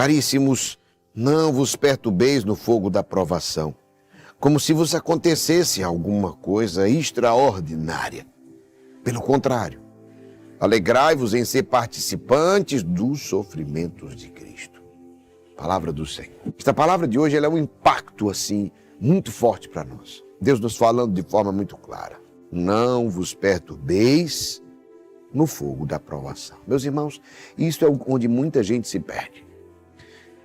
Caríssimos, não vos perturbeis no fogo da provação, como se vos acontecesse alguma coisa extraordinária. Pelo contrário, alegrai-vos em ser participantes dos sofrimentos de Cristo. Palavra do Senhor. Esta palavra de hoje ela é um impacto assim muito forte para nós. Deus nos falando de forma muito clara. Não vos perturbeis no fogo da provação. Meus irmãos, isso é onde muita gente se perde.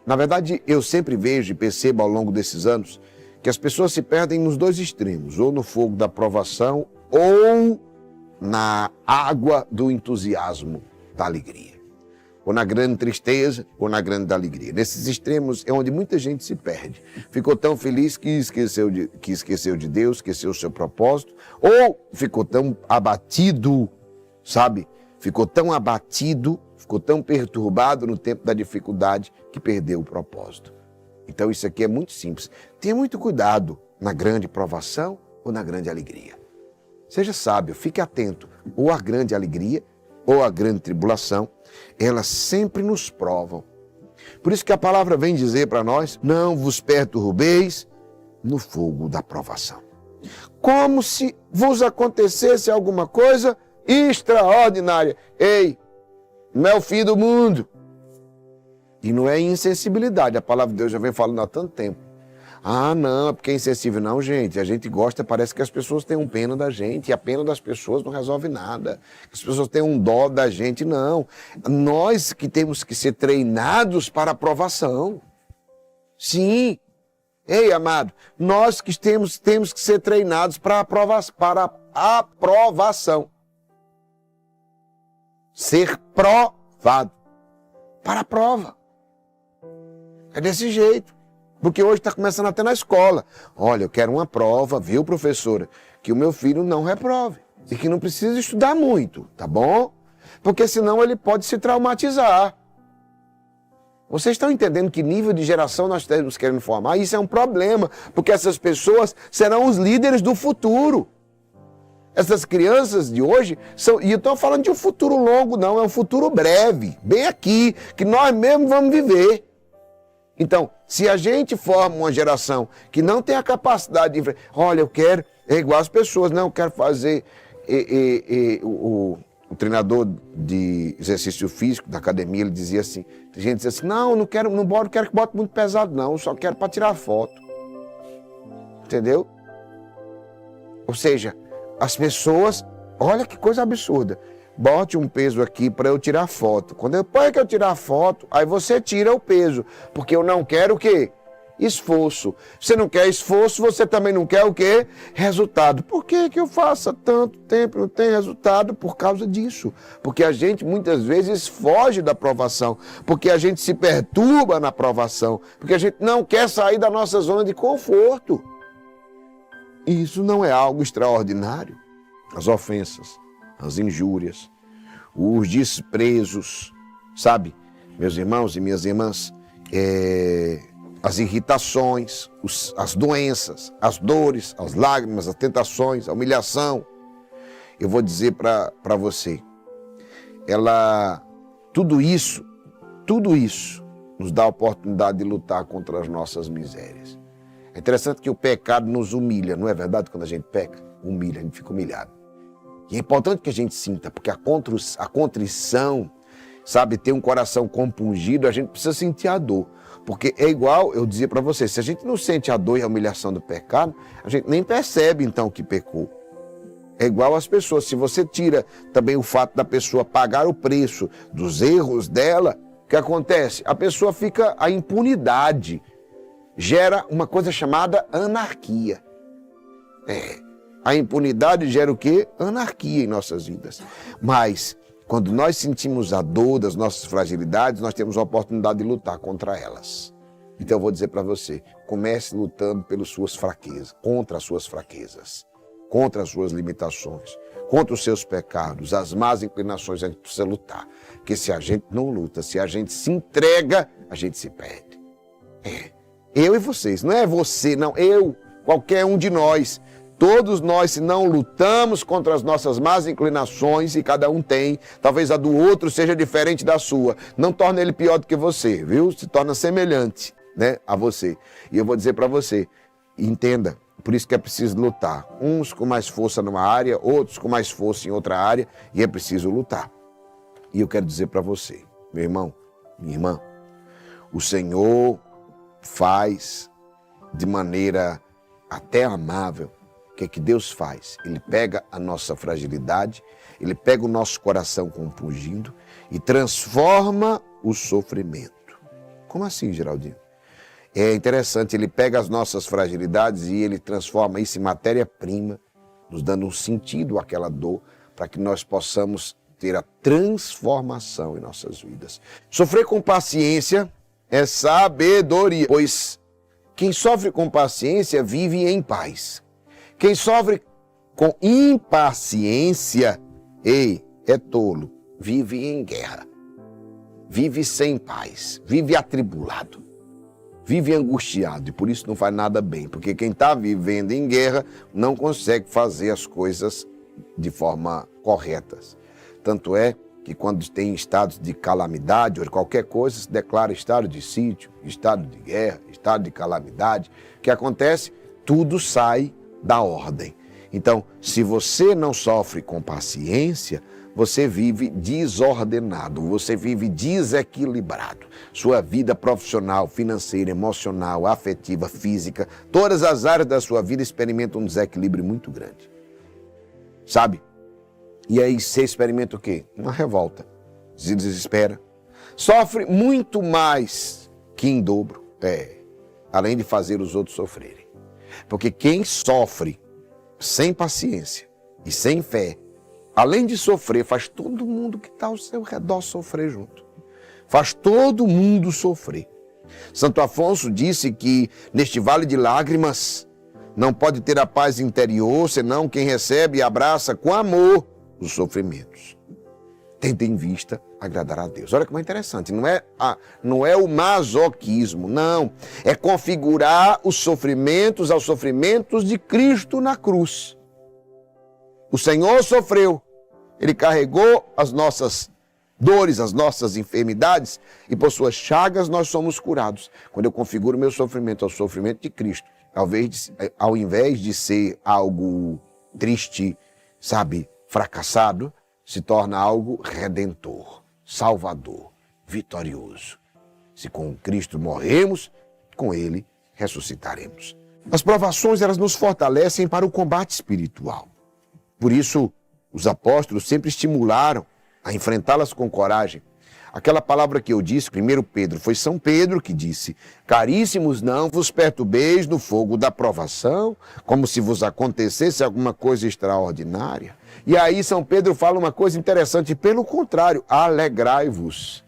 Na verdade, eu sempre vejo e percebo ao longo desses anos que as pessoas se perdem nos dois extremos, ou no fogo da provação ou na água do entusiasmo, da alegria. Ou na grande tristeza, ou na grande alegria. Nesses extremos é onde muita gente se perde. Ficou tão feliz que esqueceu de Deus, esqueceu o seu propósito, ou ficou tão abatido, sabe? Ficou tão abatido, ficou tão perturbado no tempo da dificuldade que perdeu o propósito. Então isso aqui é muito simples. Tenha muito cuidado na grande provação ou na grande alegria. Seja sábio, fique atento, ou a grande alegria ou a grande tribulação, elas sempre nos provam. Por isso que a palavra vem dizer para nós, não vos perturbeis no fogo da provação. Como se vos acontecesse alguma coisa extraordinária. Ei, não é o fim do mundo. E não é insensibilidade, a palavra de Deus já vem falando há tanto tempo. Ah, não, é porque é insensível. Não, gente, a gente gosta, parece que as pessoas têm um pena da gente, e a pena das pessoas não resolve nada. As pessoas têm um dó da gente, não. Nós que temos que ser treinados para a aprovação. Sim. Ei, amado, nós que temos que ser treinados para a aprovação. Ser provado. Para a prova. É desse jeito. Porque hoje está começando até na escola. Olha, eu quero uma prova, viu, professora? Que o meu filho não reprove. E que não precisa estudar muito, tá bom? Porque senão ele pode se traumatizar. Vocês estão entendendo que nível de geração nós estamos querendo formar? Isso é um problema, porque essas pessoas serão os líderes do futuro. Essas crianças de hoje são, e eu estou falando de um futuro longo, não, é um futuro breve, bem aqui, que nós mesmos vamos viver. Então, se a gente forma uma geração que não tem a capacidade de... Olha, eu quero... É igual as pessoas, não, eu quero fazer... O treinador de exercício físico da academia, ele dizia assim... Tem gente que diz assim, não quero que bote muito pesado, não. Eu só quero para tirar foto. Entendeu? Ou seja, as pessoas... Olha que coisa absurda. Bote um peso aqui para eu tirar foto. Depois que eu tirar a foto, aí você tira o peso. Porque eu não quero o quê? Esforço. Você não quer esforço, você também não quer o quê? Resultado. Por que eu faço há tanto tempo e não tem resultado? Por causa disso. Porque a gente muitas vezes foge da aprovação. Porque a gente se perturba na aprovação. Porque a gente não quer sair da nossa zona de conforto. E isso não é algo extraordinário. As ofensas, as injúrias, os desprezos, sabe, meus irmãos e minhas irmãs, as irritações, as doenças, as dores, as lágrimas, as tentações, a humilhação. Eu vou dizer para você, tudo isso nos dá a oportunidade de lutar contra as nossas misérias. É interessante que o pecado nos humilha, não é verdade? Quando a gente peca, humilha, a gente fica humilhado. E é importante que a gente sinta, porque a contrição, sabe, ter um coração compungido, a gente precisa sentir a dor. Porque é igual, eu dizia para você, se a gente não sente a dor e a humilhação do pecado, a gente nem percebe então que pecou. É igual às pessoas, se você tira também o fato da pessoa pagar o preço dos erros dela, o que acontece? A pessoa fica, a impunidade gera uma coisa chamada anarquia. A impunidade gera o quê? Anarquia em nossas vidas. Mas, quando nós sentimos a dor das nossas fragilidades, nós temos a oportunidade de lutar contra elas. Então eu vou dizer para você, comece lutando pelas suas fraquezas, contra as suas fraquezas, contra as suas limitações, contra os seus pecados, as más inclinações, a gente precisa lutar. Porque se a gente não luta, se a gente se entrega, a gente se perde. Eu e vocês, não é você, não, eu, qualquer um de nós, Todos nós, se não lutamos contra as nossas más inclinações, e cada um tem, talvez a do outro seja diferente da sua, não torna ele pior do que você, viu? Se torna semelhante, né, a você. E eu vou dizer para você, entenda, por isso que é preciso lutar. Uns com mais força numa área, outros com mais força em outra área, e é preciso lutar. E eu quero dizer para você, meu irmão, minha irmã, o Senhor faz de maneira até amável. O que é que Deus faz? Ele pega a nossa fragilidade, ele pega o nosso coração compungido e transforma o sofrimento. Como assim, Geraldinho? É interessante, ele pega as nossas fragilidades e ele transforma isso em matéria-prima, nos dando um sentido àquela dor, para que nós possamos ter a transformação em nossas vidas. Sofrer com paciência é sabedoria, pois quem sofre com paciência vive em paz. Quem sofre com impaciência, é tolo, vive em guerra, vive sem paz, vive atribulado, vive angustiado e por isso não faz nada bem, porque quem está vivendo em guerra não consegue fazer as coisas de forma correta. Tanto é que quando tem estados de calamidade ou qualquer coisa, se declara estado de sítio, estado de guerra, estado de calamidade. O que acontece? Tudo sai da ordem. Então, se você não sofre com paciência, você vive desordenado, você vive desequilibrado. Sua vida profissional, financeira, emocional, afetiva, física, todas as áreas da sua vida experimentam um desequilíbrio muito grande. Sabe? E aí você experimenta o quê? Uma revolta, se desespera, sofre muito mais que em dobro, além de fazer os outros sofrerem. Porque quem sofre sem paciência e sem fé, além de sofrer, faz todo mundo que está ao seu redor sofrer junto. Faz todo mundo sofrer. Santo Afonso disse que neste vale de lágrimas não pode ter a paz interior, senão quem recebe e abraça com amor os sofrimentos. Tendo em vista agradar a Deus. Olha como é interessante, não é o masoquismo, não. É configurar os sofrimentos aos sofrimentos de Cristo na cruz. O Senhor sofreu, Ele carregou as nossas dores, as nossas enfermidades, e por suas chagas nós somos curados. Quando eu configuro meu sofrimento ao sofrimento de Cristo, ao invés de ser algo triste, sabe, fracassado, se torna algo redentor, salvador, vitorioso. Se com Cristo morremos, com Ele ressuscitaremos. As provações, elas nos fortalecem para o combate espiritual. Por isso, os apóstolos sempre estimularam a enfrentá-las com coragem. Aquela palavra que eu disse, 1 Pedro, foi São Pedro que disse: caríssimos, não vos perturbeis no fogo da provação, como se vos acontecesse alguma coisa extraordinária. E aí São Pedro fala uma coisa interessante, pelo contrário, alegrai-vos.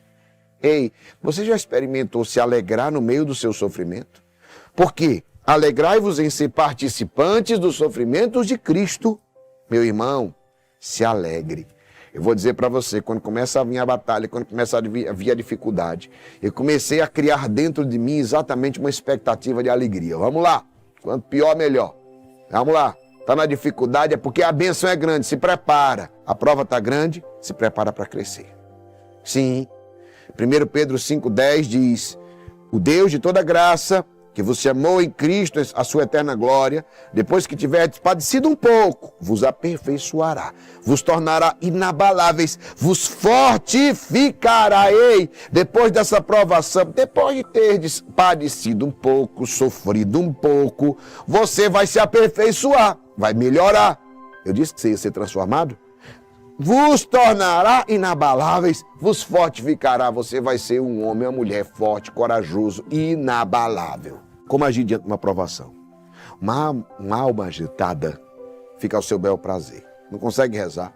Ei, você já experimentou se alegrar no meio do seu sofrimento? Por quê? Alegrai-vos em ser participantes dos sofrimentos de Cristo. Meu irmão, se alegre. Eu vou dizer para você, quando começa a vir a batalha, quando começa a vir a dificuldade, eu comecei a criar dentro de mim exatamente uma expectativa de alegria. Vamos lá, quanto pior, melhor. Vamos lá, está na dificuldade é porque a bênção é grande, se prepara. A prova está grande, se prepara para crescer. Sim, 1 Pedro 5,10 diz: o Deus de toda graça, que vos chamou em Cristo a sua eterna glória, depois que tiverdes padecido um pouco, vos aperfeiçoará, vos tornará inabaláveis, vos fortificará. Ei, depois dessa provação, depois de terdes padecido um pouco, sofrido um pouco, você vai se aperfeiçoar, vai melhorar. Eu disse que você ia ser transformado? Vos tornará inabaláveis, vos fortificará. Você vai ser um homem, uma mulher forte, corajoso, inabalável. Como agir diante de uma provação? Uma alma agitada fica ao seu bel prazer. Não consegue rezar.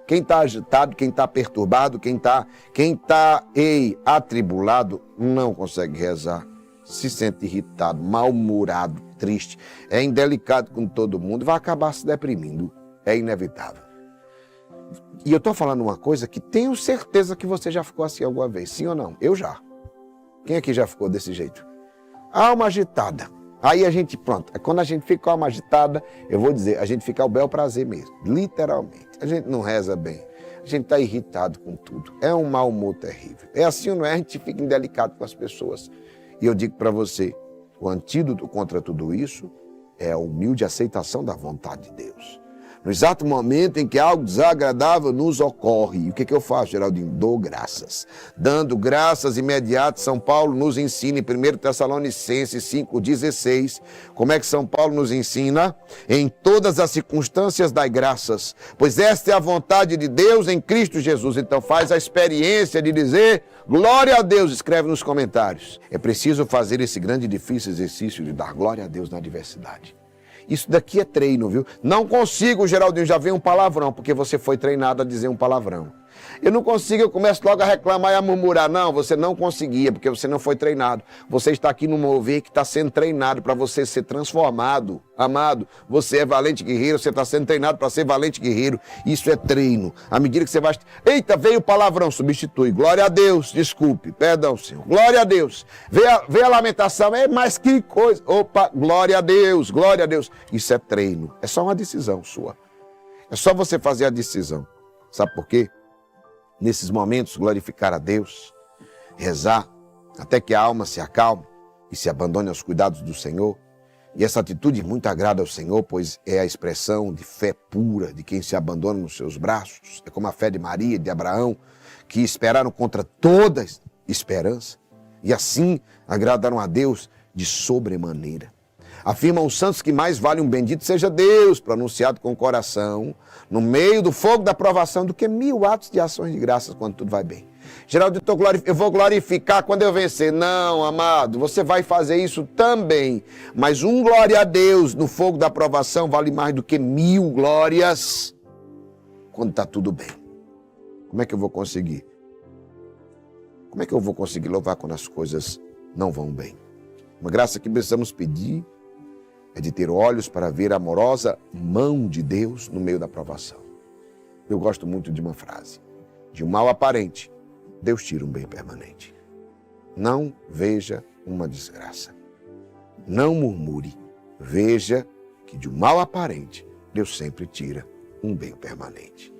Quem está agitado, quem está perturbado, quem está atribulado, não consegue rezar. Se sente irritado, mal-humorado, triste. É indelicado com todo mundo, vai acabar se deprimindo. É inevitável. E eu estou falando uma coisa que tenho certeza que você já ficou assim alguma vez, sim ou não? Eu já. Quem aqui já ficou desse jeito? Alma agitada, Aí a gente, pronto, quando a gente fica com a alma agitada, eu vou dizer, a gente fica ao bel prazer mesmo, literalmente. A gente não reza bem, a gente está irritado com tudo, é um mau humor terrível. É assim ou não é? A gente fica indelicado com as pessoas. E eu digo para você, o antídoto contra tudo isso é a humilde aceitação da vontade de Deus. No exato momento em que algo desagradável nos ocorre, e o que eu faço, Geraldinho? Dou graças. Dando graças imediatas, São Paulo nos ensina em 1 Tessalonicenses 5,16. Como é que São Paulo nos ensina? Em todas as circunstâncias dai graças, pois esta é a vontade de Deus em Cristo Jesus. Então faz a experiência de dizer, glória a Deus, escreve nos comentários. É preciso fazer esse grande e difícil exercício de dar glória a Deus na adversidade. Isso daqui é treino, viu? Não consigo, Geraldinho, já vem um palavrão, porque você foi treinado a dizer um palavrão. Eu não consigo, eu começo logo a reclamar e a murmurar. Não, você não conseguia, porque você não foi treinado. Você está aqui no mover que está sendo treinado para você ser transformado. Amado, você é valente guerreiro, você está sendo treinado para ser valente guerreiro. Isso é treino. À medida que você vai... Eita, veio o palavrão, substitui. Glória a Deus, desculpe, perdão, Senhor. Glória a Deus. Veio a lamentação, mas que coisa. Opa, glória a Deus, glória a Deus. Isso é treino, é só uma decisão sua. É só você fazer a decisão. Sabe por quê? Nesses momentos, glorificar a Deus, rezar, até que a alma se acalme e se abandone aos cuidados do Senhor. E essa atitude muito agrada ao Senhor, pois é a expressão de fé pura de quem se abandona nos seus braços. É como a fé de Maria e de Abraão, que esperaram contra toda esperança e assim agradaram a Deus de sobremaneira. Afirmam os santos que mais vale um bendito seja Deus, pronunciado com o coração, no meio do fogo da provação, do que 1000 atos de ações de graças quando tudo vai bem. Geraldo, eu vou glorificar quando eu vencer. Não, amado, você vai fazer isso também. Mas um glória a Deus no fogo da provação vale mais do que 1000 glórias quando está tudo bem. Como é que eu vou conseguir? Como é que eu vou conseguir louvar quando as coisas não vão bem? Uma graça que precisamos pedir é de ter olhos para ver a amorosa mão de Deus no meio da provação. Eu gosto muito de uma frase. De um mal aparente, Deus tira um bem permanente. Não veja uma desgraça. Não murmure. Veja que de um mal aparente, Deus sempre tira um bem permanente.